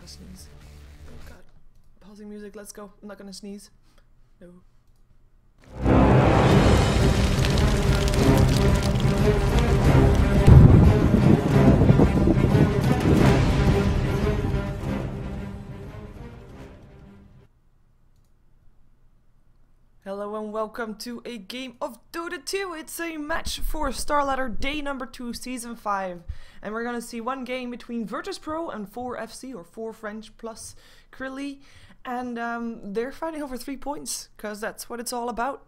gotta sneeze. Oh god. Pausing music, let's go. I'm not gonna sneeze. No. Hello and welcome to a game of Dota 2. It's a match for StarLadder Day number 2, Season 5. And we're gonna see one game between virtus.pro and 4FC, or 4 French plus Krilly. And they're fighting over 3 points, because that's what it's all about.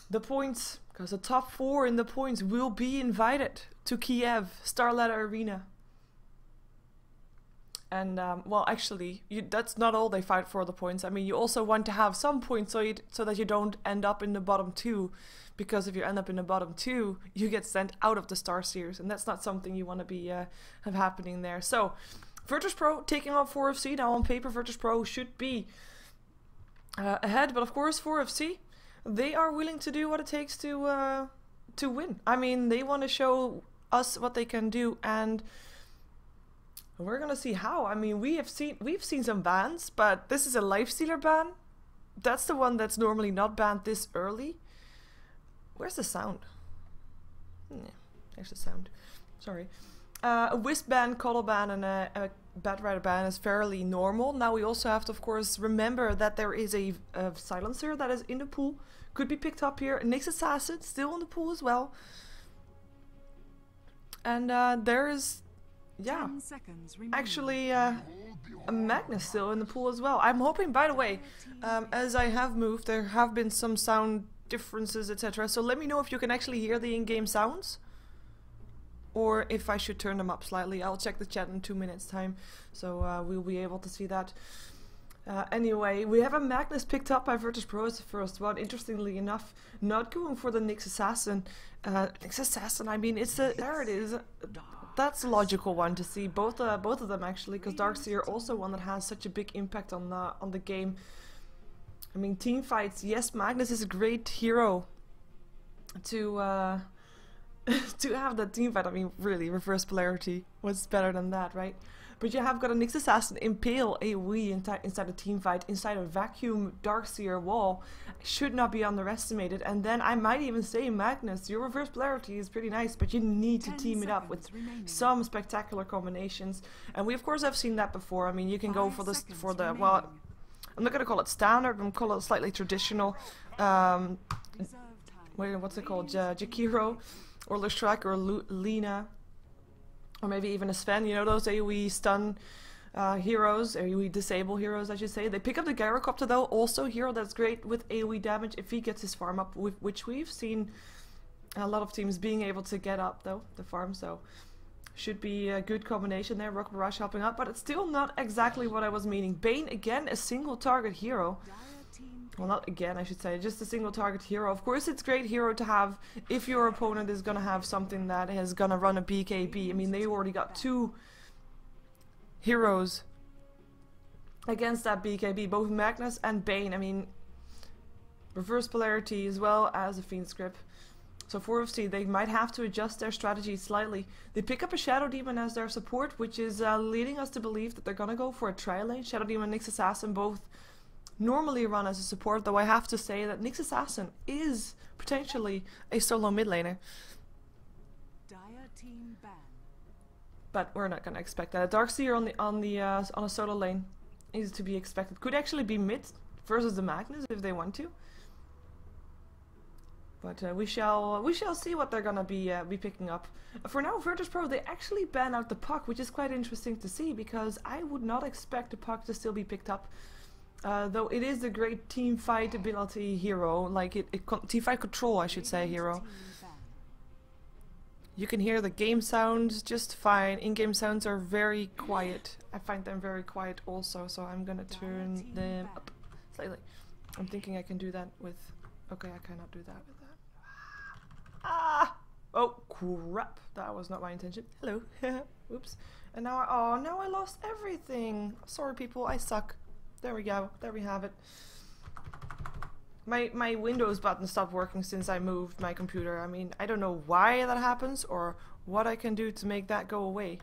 The points, because the top 4 in the points will be invited to Kiev, StarLadder Arena. And, well, actually, that's not all they fight for, the points. I mean, you also want to have some points so that you don't end up in the bottom 2. Because if you end up in the bottom 2, you get sent out of the Star Series. And that's not something you want to be have happening there. So, virtus.pro taking on 4FC. Now, on paper, virtus.pro should be ahead. But, of course, 4FC, they are willing to do what it takes to win. I mean, they want to show us what they can do. And we're gonna see how. I mean, we've seen some bans, but this is a lifestealer ban. That's the one that's normally not banned this early. Where's the sound? Yeah, there's the sound. Sorry. A Wisp ban, Coddle ban, and a Bat Rider ban is fairly normal. Now we also have to, of course, remember that there is a silencer that is in the pool. Could be picked up here. Nyx Assassin still in the pool as well. And there is, yeah, actually a Magnus still in the pool as well. I'm hoping, by the way, as I have moved, there have been some sound differences, etc. So let me know if you can actually hear the in-game sounds, or if I should turn them up slightly. I'll check the chat in 2 minutes time, so we'll be able to see that. Anyway, we have a Magnus picked up by virtus.pro as the first one. Interestingly enough, not going for the Nyx Assassin. Nyx Assassin, I mean, it's there it is. That's a logical one to see, both of them actually, because Darkseer also one that has such a big impact on the game. I mean, team fights, yes, Magnus is a great hero to to have that team fight. I mean, really, reverse polarity, what's better than that, right? But you have got a Nyx Assassin impale AoE inside a team fight, inside a vacuum Darkseer wall. Should not be underestimated. And then I might even say, Magnus, your reverse polarity is pretty nice, but you need to team it up with some spectacular combinations. And we of course have seen that before. I mean, you can go for the well, I'm not gonna call it standard, I'm gonna call it slightly traditional. What's it called? Jakiro, or Lustrak, or Lina. Or maybe even a Sven, you know, those AoE stun heroes, AoE disable heroes, I should say. They pick up the Gyrocopter though, also a hero that's great with AoE damage if he gets his farm up, which we've seen a lot of teams being able to get up though, the farm, so should be a good combination there. Rock Barrage helping out, but it's still not exactly what I was meaning. Bane, again, a single target hero. Well, not again, I should say, just a single target hero. Of course, it's great hero to have if your opponent is gonna have something that is gonna run a BKB. I mean, they already got 2 heroes against that BKB, both Magnus and Bane. I mean, reverse polarity as well as a Fiend Script. So 4FC, they might have to adjust their strategy slightly. They pick up a Shadow Demon as their support, which is leading us to believe that they're gonna go for a tri-lane. Shadow Demon and Nyx Assassin both normally run as a support, though I have to say that Nyx Assassin is potentially a solo mid laner. But we're not gonna expect that. Darkseer on a solo lane is to be expected. Could actually be mid versus the Magnus if they want to. But we shall see what they're gonna be picking up. For now, virtus.pro, they actually ban out the puck, which is quite interesting to see, because I would not expect the puck to still be picked up. Though it is a great team fight ability hero, like team fight control, I should say, hero. You can hear the game sounds just fine. In-game sounds are very quiet. I find them very quiet also, so I'm gonna turn them up slightly. I'm thinking I can do that with... Okay, I cannot do that with that. Ah! Oh, crap. That was not my intention. Hello. Oops. And now now I lost everything. Sorry, people, I suck. There we go. There we have it. My Windows button stopped working since I moved my computer. I mean, I don't know why that happens or what I can do to make that go away.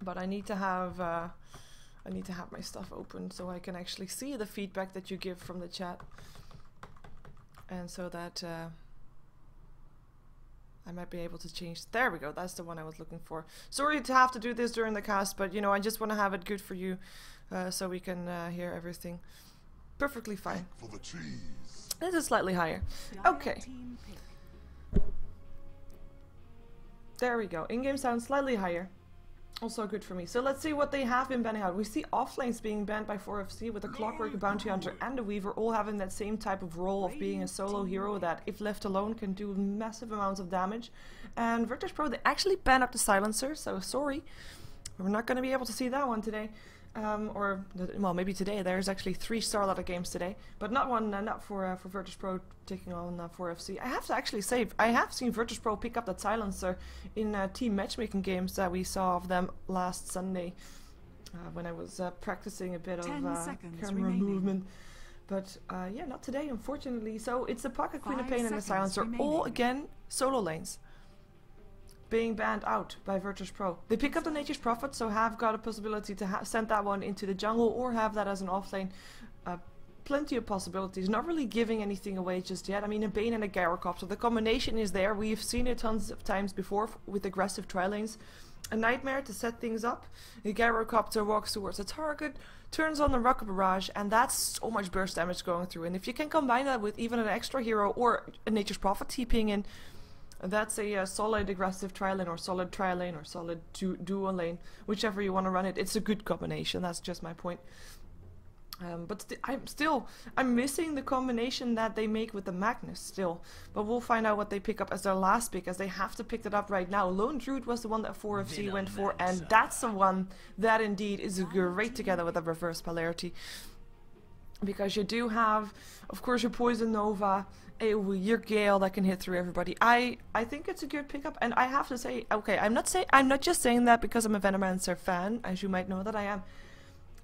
But I need to have my stuff open so I can actually see the feedback that you give from the chat, and so that I might be able to change. There we go. That's the one I was looking for. Sorry to have to do this during the cast, but you know, I just want to have it good for you, so we can hear everything perfectly fine. For the cheese. This is slightly higher. Okay. There we go. In-game sound slightly higher. Also good for me. So let's see what they have been banning out. We see offlanes being banned by 4FC, with the Clockwork, Bounty Hunter and the Weaver all having that same type of role of being a solo hero that, if left alone, can do massive amounts of damage. And virtus.pro, they actually banned up the Silencer, so sorry. We're not going to be able to see that one today. Well, maybe today. There's actually 3 StarLadder games today, but not one, not for virtus.pro taking on 4FC. I have to actually say, I have seen virtus.pro pick up that Silencer in team matchmaking games that we saw of them last Sunday, when I was practicing a bit of camera movement. But yeah, not today, unfortunately. So it's the Pocket Queen of Pain and the Silencer, all again solo lanes, being banned out by virtus.pro. They pick up the Nature's Prophet, so have got a possibility to send that one into the jungle or have that as an offlane. Plenty of possibilities, not really giving anything away just yet. I mean, a Bane and a Gyrocopter, the combination is there. We've seen it tons of times before with aggressive tri-lanes. A Nightmare to set things up. A Gyrocopter walks towards the target, turns on the Rocket Barrage, and that's so much burst damage going through. And if you can combine that with even an extra hero or a Nature's Prophet TPing in, that's a solid aggressive tri-lane or solid tri-lane or solid dual lane, whichever you want to run it. It's a good combination, that's just my point. But I'm missing the combination that they make with the Magnus still. But we'll find out what they pick up as their last pick, as they have to pick it up right now. Lone Druid was the one that 4FC went for, and that's the one that indeed is great together with the reverse polarity. Because you do have, of course, your Poison Nova, your Gale that can hit through everybody. I think it's a good pickup, and I have to say, okay, I'm not just saying that because I'm a Venomancer fan, as you might know that I am.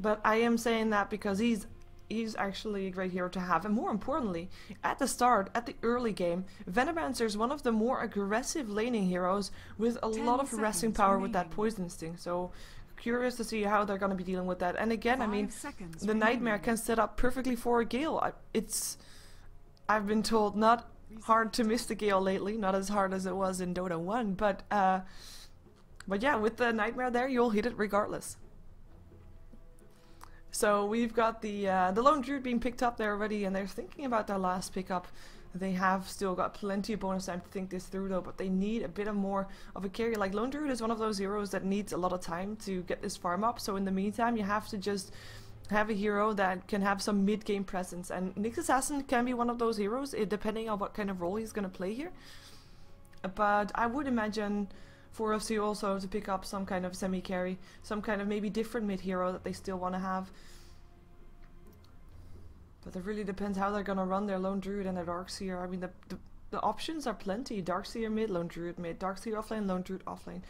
But I am saying that because he's actually a great hero to have, and more importantly, at the start, at the early game, Venomancer is one of the more aggressive laning heroes with a lot of harassing power with that Poison Sting. So curious to see how they're going to be dealing with that. And again, I mean, the Nightmare can set up perfectly for a Gale. I've been told not hard to miss the Gale lately, not as hard as it was in Dota 1, but yeah, with the Nightmare there, you'll hit it regardless. So we've got the Lone Druid being picked up there already, and they're thinking about their last pickup. They have still got plenty of bonus time to think this through though, but they need a bit more of a carry. Like, Lone Druid is one of those heroes that needs a lot of time to get this farm up, so in the meantime you have to just have a hero that can have some mid-game presence, and Nyx Assassin can be one of those heroes, depending on what kind of role he's going to play here. But I would imagine 4FC also to pick up some kind of semi-carry, some kind of maybe different mid-hero that they still want to have. But it really depends how they're going to run their Lone Druid and their Darkseer. I mean, the options are plenty. Darkseer mid, Lone Druid mid, Darkseer offlane, Lone Druid offlane.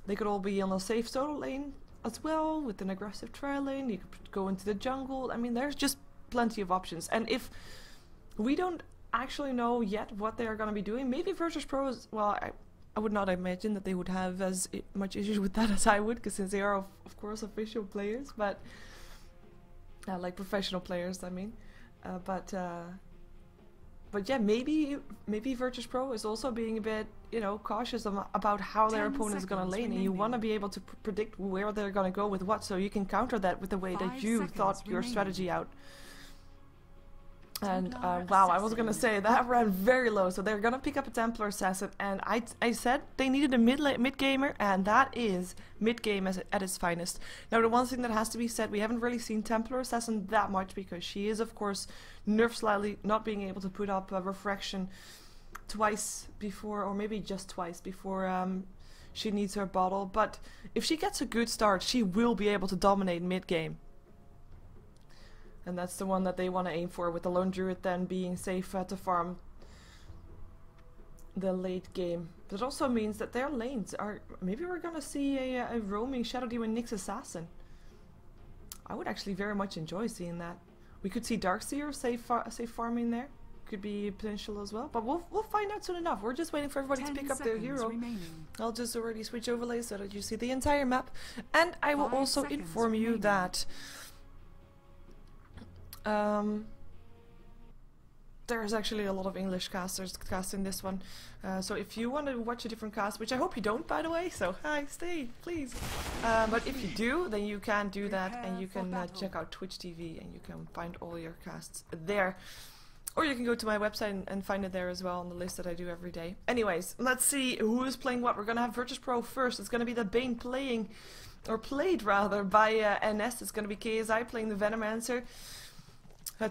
They could all be on a safe solo lane as well, with an aggressive trail lane. You could go into the jungle. I mean, there's just plenty of options. And if we don't actually know yet what they are going to be doing, maybe virtus.pro is, well, I would not imagine that they would have as much issues with that as I would, because since they are of course official players, but like professional players, I mean. But yeah, maybe virtus.pro is also being a bit, you know, cautious about how their opponent is going to lane, and you want to be able to predict where they're going to go with what, so you can counter that with the way that you thought your strategy out. And wow, I was gonna say that ran very low, so they're gonna pick up a Templar Assassin, and I said they needed a mid gamer, and that is mid game at its finest. Now, the one thing that has to be said, we haven't really seen Templar Assassin that much because she is of course nerfed slightly, not being able to put up a refraction twice before, or maybe just twice before she needs her bottle. But if she gets a good start, she will be able to dominate mid game. And that's the one that they want to aim for, with the Lone Druid then being safe to farm the late game. That also means that their lanes are... Maybe we're going to see a roaming Shadow Demon Nyx Assassin. I would actually very much enjoy seeing that. We could see Darkseer safe farming there. could be potential as well. But we'll find out soon enough. We're just waiting for everybody to pick up their hero. Remaining. I'll just already switch overlays so that you see the entire map. And I will also inform you that there's actually a lot of English casters casting this one. So if you want to watch a different cast, which I hope you don't, by the way, so hi, stay, please. But if you do, then you can do that, and you can check out Twitch TV, and you can find all your casts there. Or you can go to my website and find it there as well on the list that I do every day. Anyways, let's see who is playing what. We're gonna have virtus.pro first. It's gonna be the Bane played rather, by NS. It's gonna be KSI playing the Venomancer.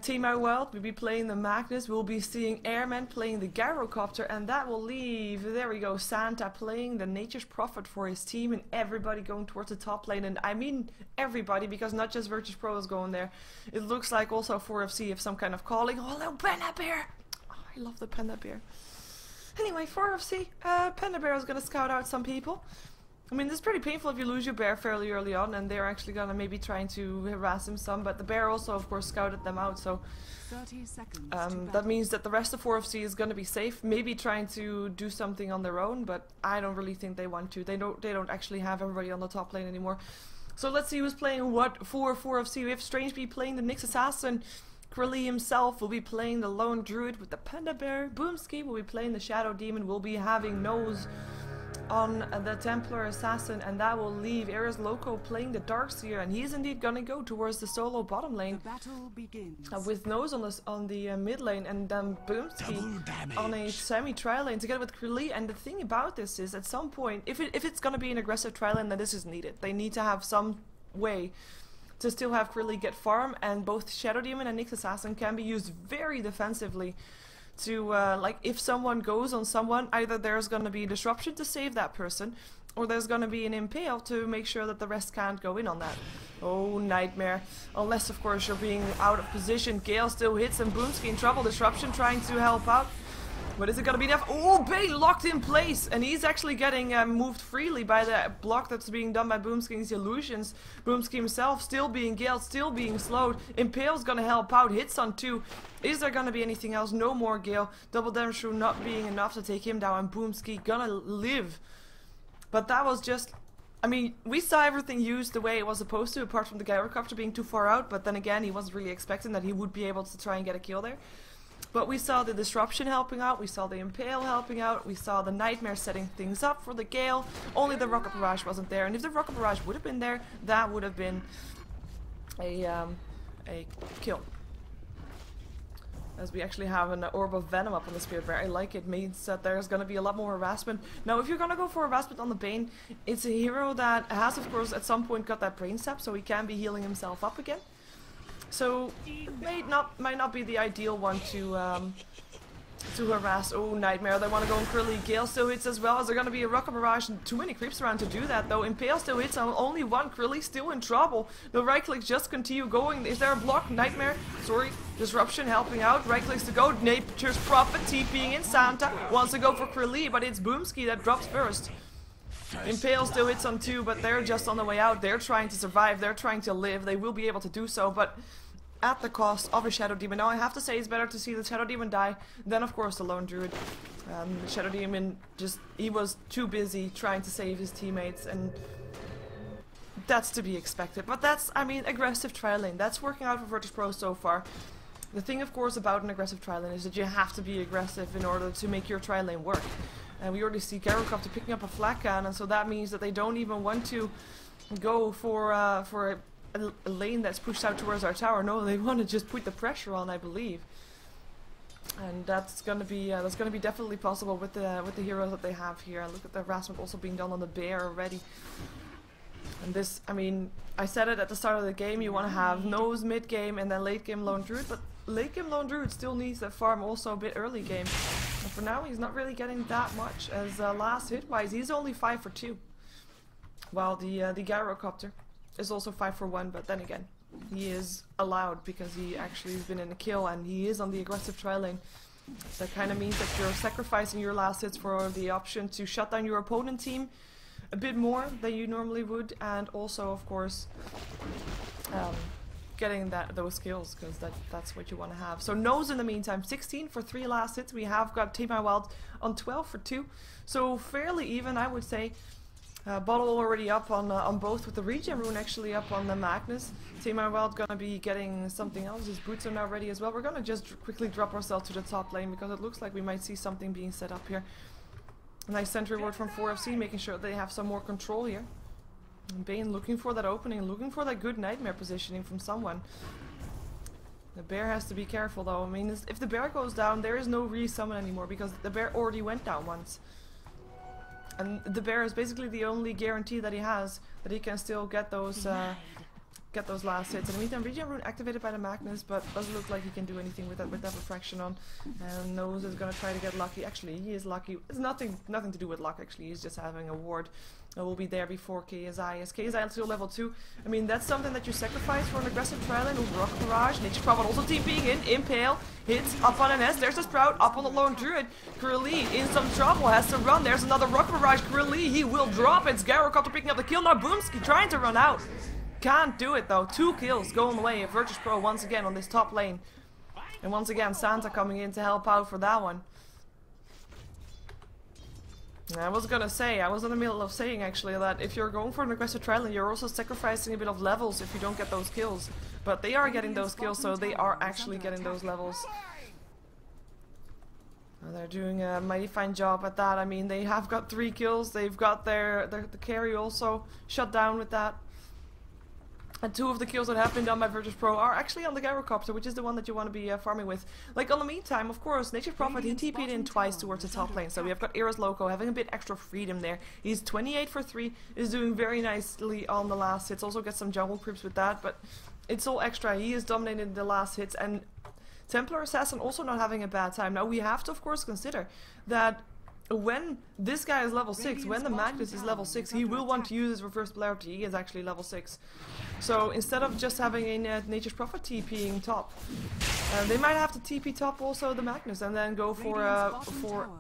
Team Our World will be playing the Magnus. We'll be seeing Airman playing the Gyrocopter, and that will leave, there we go, Santa playing the Nature's Prophet for his team, and everybody going towards the top lane. And I mean everybody, because not just virtus.pro is going there. It looks like also 4FC have some kind of calling. Oh, hello, Panda Bear! Oh, I love the Panda Bear. Anyway, 4FC, Panda Bear is going to scout out some people. I mean, it's pretty painful if you lose your bear fairly early on, and they're actually gonna maybe trying to harass him some, but the bear also, of course, scouted them out, so 30 seconds that means that the rest of 4FC is gonna be safe, maybe trying to do something on their own, but I don't really think they want to. They don't actually have everybody on the top lane anymore. So let's see who's playing what for 4FC. We have Strangebee playing the Nyx Assassin. Krilly himself will be playing the Lone Druid with the Panda Bear. Boomski will be playing the Shadow Demon. We'll be having Nose on the Templar Assassin, and that will leave Ares Loco playing the Darkseer, and he's indeed gonna go towards the solo bottom lane. The battle begins. With Nose on the mid lane, and then Boomski on a semi-tri lane together with Krilly. And the thing about this is, at some point, if it's gonna be an aggressive tri lane, then this is needed. They need to have some way to still have Krilly get farm, and both Shadow Demon and Nyx Assassin can be used very defensively. To, like, if someone goes on someone, either there's gonna be disruption to save that person, or there's gonna be an impale to make sure that the rest can't go in on that. Oh, nightmare. Unless, of course, you're being out of position. Gale still hits, and Boomski in trouble. Disruption trying to help out. But is it gonna be enough? Oh, Bane locked in place, and he's actually getting moved freely by the block that's being done by Boomski's illusions. Boomski himself still being Gale, still being slowed. Impale's gonna help out, hits on 2. Is there gonna be anything else? No more Gale. Double damage through not being enough to take him down, and Boomski gonna live. But that was just, I mean, we saw everything used the way it was supposed to, apart from the Gyrocopter being too far out, but then again, he wasn't really expecting that he would be able to try and get a kill there. But we saw the Disruption helping out, we saw the Impale helping out, we saw the Nightmare setting things up for the Gale. Only the Rocket Barrage wasn't there, and if the Rocket Barrage would have been there, that would have been a kill. As we actually have an Orb of Venom up on the Spirit Bear. I like it. Means that there's going to be a lot more harassment. Now, if you're going to go for harassment on the Bane, it's a hero that has, of course, at some point got that Brain Sap, so he can be healing himself up again. So, might not be the ideal one to harass. Oh, Nightmare. They want to go on Krilly. Gale still hits as well. Is there going to be a Rocket Barrage? And too many creeps around to do that, though. Impale still hits on only one. Krilly still in trouble. The right clicks just continue going. Is there a block? Nightmare. Sorry. Disruption helping out. Right clicks to go. Nature's Prophet TPing in. Santa wants to go for Krilly, but it's Boomski that drops first. Impale still hits on 2, but they're just on the way out. They're trying to survive. They're trying to live. They will be able to do so, but at the cost of a Shadow Demon. Now, I have to say it's better to see the Shadow Demon die than, of course, the Lone Druid. The Shadow Demon he was too busy trying to save his teammates, and that's to be expected. But that's, I mean, aggressive tri lane. That's working out for virtus.pro so far. The thing, of course, about an aggressive tri lane is that you have to be aggressive in order to make your tri lane work. And we already see Gyrocopter picking up a flak cannon, so that means that they don't even want to go for a lane that's pushed out towards our tower. No, they want to just put the pressure on, I believe. And that's gonna be definitely possible with the heroes that they have here. Look at the harassment also being done on the bear already. And this, I mean, I said it at the start of the game, you want to have Nose mid game and then late game Lone Druid, but late game Lone Druid still needs that farm also a bit early game. And for now, he's not really getting that much, as last hit wise, he's only 5 for 2. While the Gyrocopter is also 5 for 1, but then again, he is allowed because he actually has been in a kill and he is on the aggressive tri lane. That kind of means that you're sacrificing your last hits for the option to shut down your opponent team a bit more than you normally would, and also, of course, getting those kills, because that's what you want to have. So Nose in the meantime, 16 for 3 last hits. We have got Team Wild on 12 for 2. So fairly even, I would say. Bottle already up on both, with the regen rune actually up on the Magnus. Team Wild gonna be getting something else. His boots are now ready as well. We're gonna just quickly drop ourselves to the top lane, because it looks like we might see something being set up here. A nice sentry ward from 4FC, making sure they have some more control here. And Bane looking for that opening, looking for that good nightmare positioning from someone. The bear has to be careful though. I mean, if the bear goes down, there is no resummon anymore, because the bear already went down once. And the bear is basically the only guarantee that he has that he can still get those last hits. In the meantime, regen rune activated by the Magnus, but doesn't look like he can do anything with that refraction on. And Nose is gonna try to get lucky. Actually, he is lucky. It's nothing to do with luck. Actually, he's just having a ward. It will be there before KSI. As KSI until level 2. I mean, that's something that you sacrifice for an aggressive trial with Rock Barrage. Nature's Prophet also TPing in. Impale. Hits up on an S. There's a Sprout up on the Lone Druid. Kurlee in some trouble. Has to run. There's another Rock Barrage. Kurlee, he will drop it. Gyrocopter picking up the kill. Now Boomski trying to run out. Can't do it though. 2 kills going away. virtus.pro once again on this top lane. And once again, Santa coming in to help out for that one. I was gonna say, I was in the middle of saying actually that if you're going for an aggressive trial, you're also sacrificing a bit of levels if you don't get those kills. But they are getting those kills, so they are actually getting those levels. They're doing a mighty fine job at that. I mean, they have got 3 kills. They've got the carry also shut down with that. And 2 of the kills that have been done by virtus.pro are actually on the Gyrocopter, which is the one that you want to be farming with. Like, on the meantime, of course, Nature's Prophet, he TP'd in twice towards the top lane. So we have got Era's Loco having a bit extra freedom there. He's 28 for 3, is doing very nicely on the last hits. Also gets some jungle creeps with that, but it's all extra. He is dominating the last hits, and Templar Assassin also not having a bad time. Now, we have to, of course, consider that when this guy is level 6, when the Magnus is level 6, he will want to use his reverse polarity. He is actually level 6. So instead of just having a Nature's Prophet TPing top, they might have to TP top also the Magnus and then go for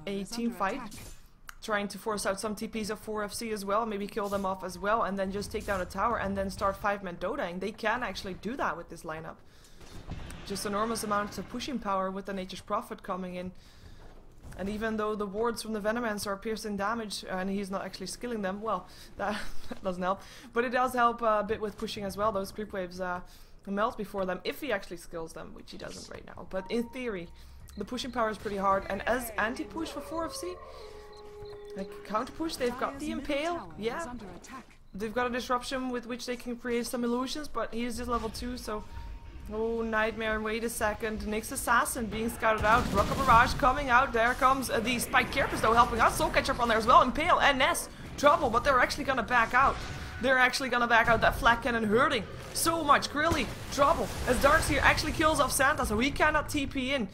a team fight. Trying to force out some TPs of 4FC as well, maybe kill them off as well, and then just take down a tower and then start 5-man Dodaing. They can actually do that with this lineup. Just enormous amounts of pushing power with the Nature's Prophet coming in. And even though the wards from the Venomance are piercing damage and he's not actually skilling them, well, that doesn't help. But it does help a bit with pushing as well. Those creep waves melt before them, if he actually skills them, which he doesn't right now. But in theory, the pushing power is pretty hard. And as anti-push for 4FC, like counter-push, they've got the Impale, yeah. They've got a Disruption with which they can create some illusions, but he is just level 2, so... Oh, Nightmare, wait a second. Nyx Assassin being scouted out. Rocket Barrage coming out. There comes the Spike Carapace though helping out. Soul Catcher up on there as well. Impale, NS, trouble, but they're actually gonna back out. They're actually gonna back out. That Flak Cannon hurting so much. Krilly, trouble. As Darkseer actually kills off Santa, so he cannot TP in.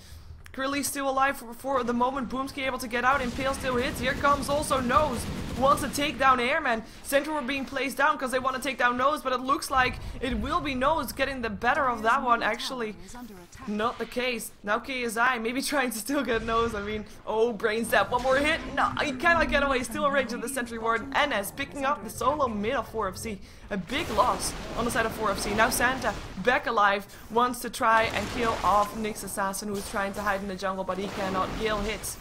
Krilly's still alive for the moment. Boomski able to get out. Impale still hits. Here comes also Nose. Wants to take down Airman. Central were being placed down because they want to take down Nose, but it looks like it will be Nose getting the better of that one. Actually, not the case. Now KSI maybe trying to still get Nose. I mean, oh, Brain Step. One more hit. No, he cannot get away. Still a range of the Sentry Ward. NS picking up the solo mid of 4FC. A big loss on the side of 4FC. Now Santa, back alive, wants to try and kill off Nyx Assassin, who is trying to hide in the jungle, but he cannot. Gale hits.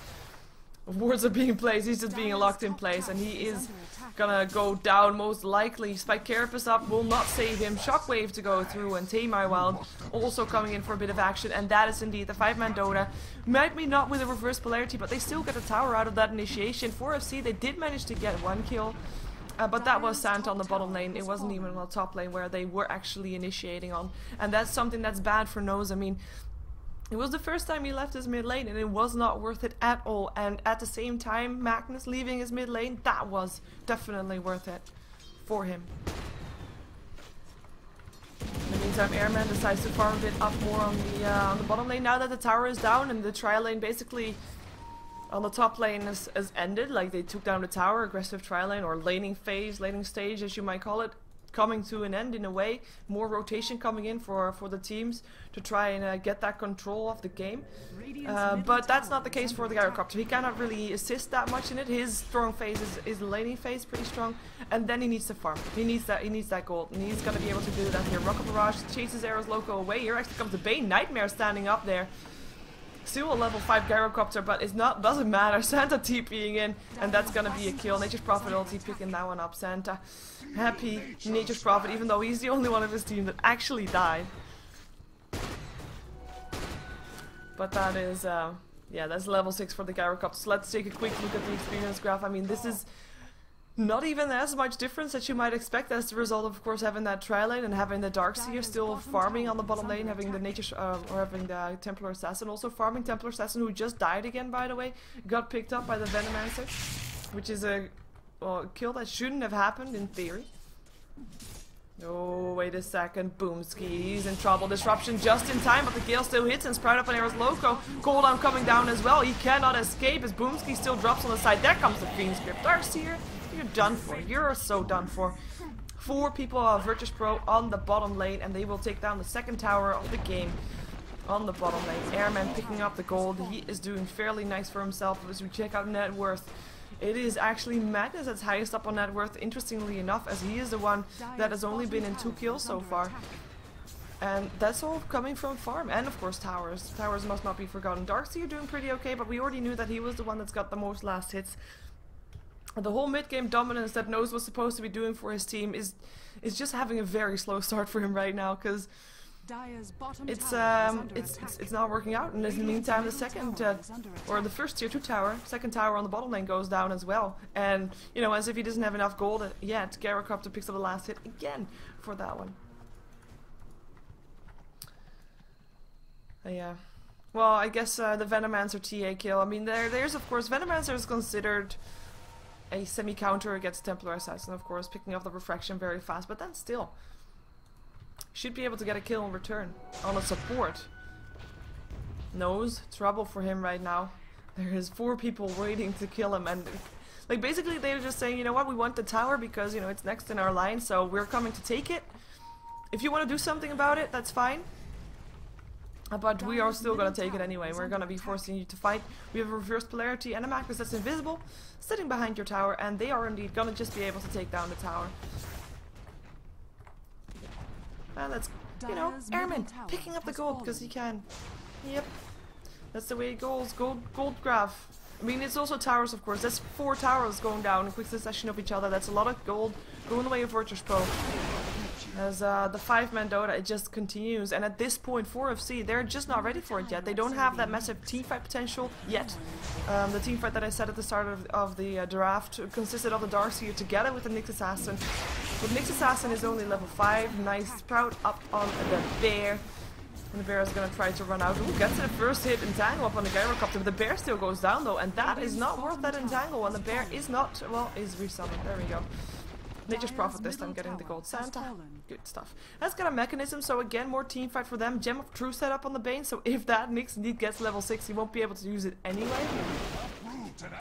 Wards are being placed, he's just being locked in place, and he is gonna go down most likely. Spike Carapace up will not save him. Shockwave to go through, and Tame My Wild also coming in for a bit of action, and that is indeed the 5-man Dota. Might be not with a reverse polarity, but they still get a tower out of that initiation. 4FC, they did manage to get 1 kill. But that was Santa on the bottom lane. It wasn't even on the top lane where they were actually initiating on. And that's something that's bad for Nose. I mean, it was the first time he left his mid lane and it was not worth it at all. And at the same time, Magnus leaving his mid lane, that was definitely worth it for him. In the meantime, Airman decides to farm a bit up more on the bottom lane now that the tower is down, and the trial lane basically on the top lane is ended. Like, they took down the tower, aggressive trial lane, or laning phase, laning stage as you might call it, coming to an end in a way. More rotation coming in for the teams to try and get that control of the game. But that's not the case for the Gyrocopter. He cannot really assist that much in it. His strong phase is the laning phase, pretty strong, and then he needs to farm. He needs that gold, and he's gonna be able to do that here. Rocket Barrage chases Arrows Loco away. Here actually comes the Bane Nightmare standing up there. Still a level 5 Gyrocopter, but doesn't matter. Santa TPing in, and that's gonna be a kill. Nature's Prophet ulti picking that one up. Santa happy Nature's Prophet, even though he's the only one of his team that actually died. But that is, yeah, that's level 6 for the Gyrocopter. So let's take a quick look at the experience graph. I mean, this is not even as much difference as you might expect as the result of course, having that tri-lane and having the Darkseer still farming on the bottom lane, having the or having the Templar Assassin also farming. Templar Assassin, who just died again, by the way, got picked up by the Venomancer, which is a kill that shouldn't have happened in theory. Oh, wait a second. Boomski, he's in trouble. Disruption just in time, but the Gale still hits and Sprout up on Arrows Loco. Cooldown coming down as well. He cannot escape as Boomski still drops on the side. There comes the Fiend Script. Darkseer, you're done for. You're so done for. 4 people of virtus.pro on the bottom lane, and they will take down the second tower of the game on the bottom lane. Airman picking up the gold. He is doing fairly nice for himself. As we check out net worth, it is actually Magnus that's highest up on net worth, interestingly enough, as he is the one that has only been in 2 kills so far. And that's all coming from farm, and of course towers. Towers must not be forgotten. Darkseer doing pretty okay, but we already knew that he was the one that's got the most last hits. The whole mid-game dominance that Nose was supposed to be doing for his team is just having a very slow start for him right now, because it's not working out. And in the meantime, the second or the first tier 2 tower, second tower on the bottom lane goes down as well. And you know, as if he doesn't have enough gold yet, Gyrocopter picks up the last hit again for that one. Yeah. Well, I guess the Venomancer TA kill. I mean, there's of course Venomancer is considered a semi-counter against Templar Assassin, of course, picking up the refraction very fast, but then still should be able to get a kill in return on a support. Nose, trouble for him right now. There is 4 people waiting to kill him, and like basically they're just saying, you know what, we want the tower because, you know, it's next in our line, so we're coming to take it. If you want to do something about it, that's fine. But we are still gonna take it anyway. We're gonna be forcing you to fight. We have a reverse polarity and a Magnus that's invisible, sitting behind your tower, and they are indeed gonna just be able to take down the tower. And that's, you know, Airman picking up the gold because he can. Yep, that's the way it goes. Gold graph. I mean, it's also towers, of course. That's 4 towers going down in quick succession of each other. That's a lot of gold going the way of virtus.pro. As the 5-man Dota, it just continues, and at this point 4FC, they're just not ready for it yet. They don't have that massive teamfight potential yet. The teamfight that I said at the start of the draft consisted of the Darkseer together with the Nyx Assassin. But Nyx Assassin is only level 5, nice Sprout up on the Bear. And the Bear is going to try to run out. Ooh, gets the first hit entangle up on the Gyrocopter, but the Bear still goes down though, and that is not worth that entangle, and the Bear is not, well, is resummoned. There we go. Nature's Prophet this time getting the gold. Santa, good stuff. That's got a mechanism, so again, more team fight for them. Gem of True setup on the Bane, so if that Nyx indeed gets level 6, he won't be able to use it anyway.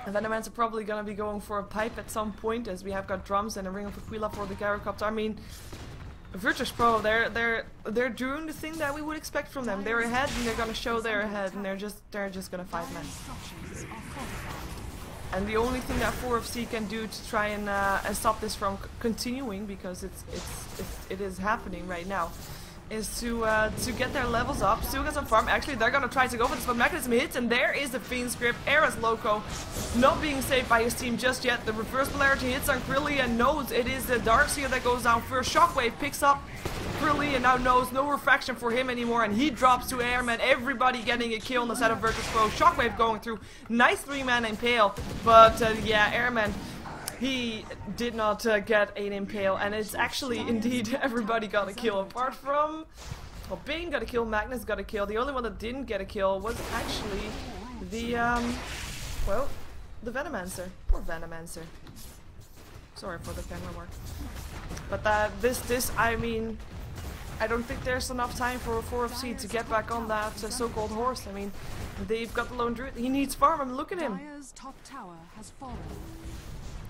And Venomans are probably gonna be going for a pipe at some point, as we have got drums and a Ring of Aquila for the Gyrocopter. I mean, virtus.pro, they're doing the thing that we would expect from them. They're ahead, and they're gonna show they're ahead, and they're just gonna 5-man. And the only thing that 4FC can do to try and stop this from continuing, because it is happening right now, is to get their levels up, still get some farm. Actually, they're gonna try to go for this, but Mechanism hits, and there is the Fiend Script. Arrows Loco not being saved by his team just yet. The reverse polarity hits on Krilly, and knows it is the Darkseer that goes down first. Shockwave picks up Krilly, and now knows no refraction for him anymore, and he drops to Airman. Everybody getting a kill on the side of virtus.pro. Shockwave going through. Nice 3-man impale, but yeah, Airman, he did not get an impale, and it's actually indeed everybody got a kill apart from, well, Bane got a kill, Magnus got a kill. The only one that didn't get a kill was actually the well, the Venomancer. Poor Venomancer. Sorry for the camera work. But this I mean, I don't think there's enough time for 4FC to get back on that so-called horse. I mean, they've got the lone druid. He needs farm. I mean, look at him. Top tower has fallen.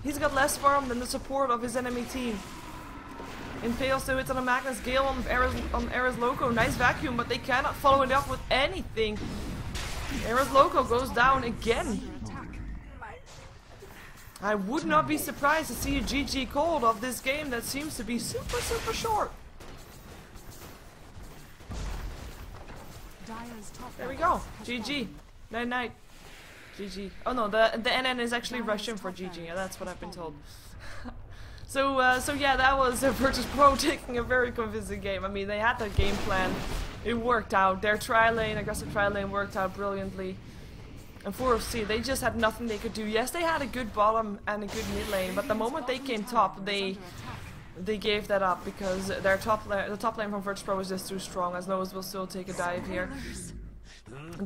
He's got less farm than the support of his enemy team. Impales the hits on a Magnus. Gale on Era's Loco. Nice vacuum, but they cannot follow it up with anything. Era's Loco goes down again. I would not be surprised to see a GG called of this game that seems to be super, super short. There we go. GG. Night night. GG. Oh no, the NN is actually Russian for GG. Yeah, that's what I've been told. So yeah, that was virtus.pro taking a very convincing game. I mean, they had their game plan. It worked out. Their aggressive tri lane worked out brilliantly. And 4FC, they just had nothing they could do. Yes, they had a good bottom and a good mid lane, but the moment they came top, they gave that up because the top lane from virtus.pro was just too strong, as Noah's will still take a dive here.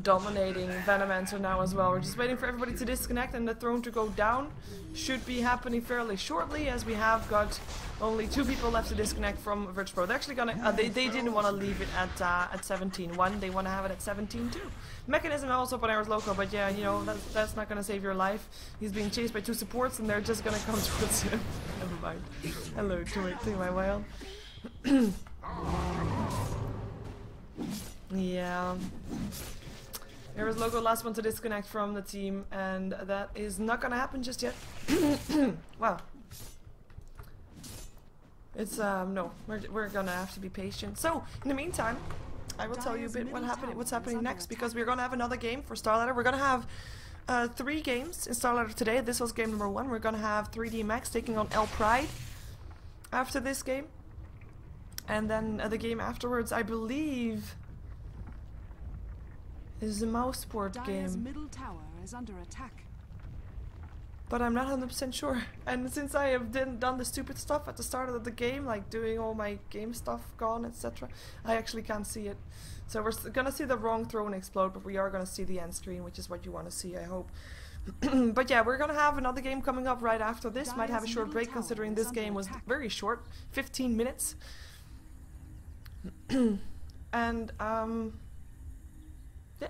Dominating Venomancer now as well. We're just waiting for everybody to disconnect and the throne to go down. Should be happening fairly shortly, as we have got only 2 people left to disconnect from virtus.pro. They're actually gonna they didn't want to leave it at 17-1. They want to have it at 17-2. Mechanism also up on Era's Loco, but yeah, you know, that's not gonna save your life. He's being chased by 2 supports and they're just gonna come towards him. Never mind. Hello to my wild. Yeah. Era's Loco, last one to disconnect from the team, and that is not gonna happen just yet. Wow. It's no, we're gonna have to be patient. So in the meantime, I will tell you a bit what's happening next, because we're gonna have another game for StarLadder. We're gonna have 3 games in StarLadder today. This was game number 1. We're gonna have 3D Max taking on El Pride after this game, and then the game afterwards, I believe, is the mouse sport game. Middle tower is under attack. But I'm not 100% sure. And since I have done the stupid stuff at the start of the game, like doing all my game stuff gone, etc., I actually can't see it. So we're gonna see the wrong throne explode, but we are gonna see the end screen, which is what you want to see, I hope. But yeah, we're gonna have another game coming up right after this. Might have a short break, considering this game was very short, 15 minutes. And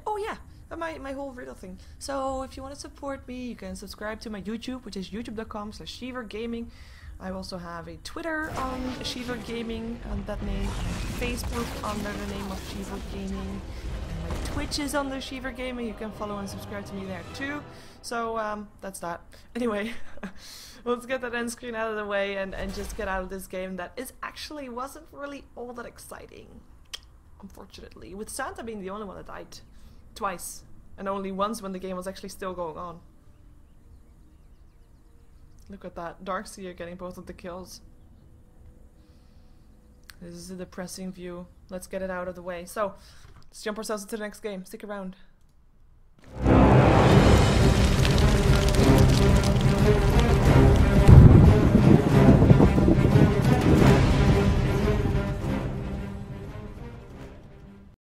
oh yeah, my whole riddle thing. So if you want to support me, you can subscribe to my YouTube, which is youtube.com/SheeverGaming. I also have a Twitter on SheeverGaming on that name, Facebook under the name of SheeverGaming, and my Twitch is under SheeverGaming. You can follow and subscribe to me there too. So that's that. Anyway, let's get that end screen out of the way and just get out of this game that wasn't really all that exciting, unfortunately. With Santa being the only one that died twice, and only once when the game was actually still going on. Look at that. Darkseer getting both of the kills. This is a depressing view. Let's get it out of the way. So, let's jump ourselves into the next game. Stick around.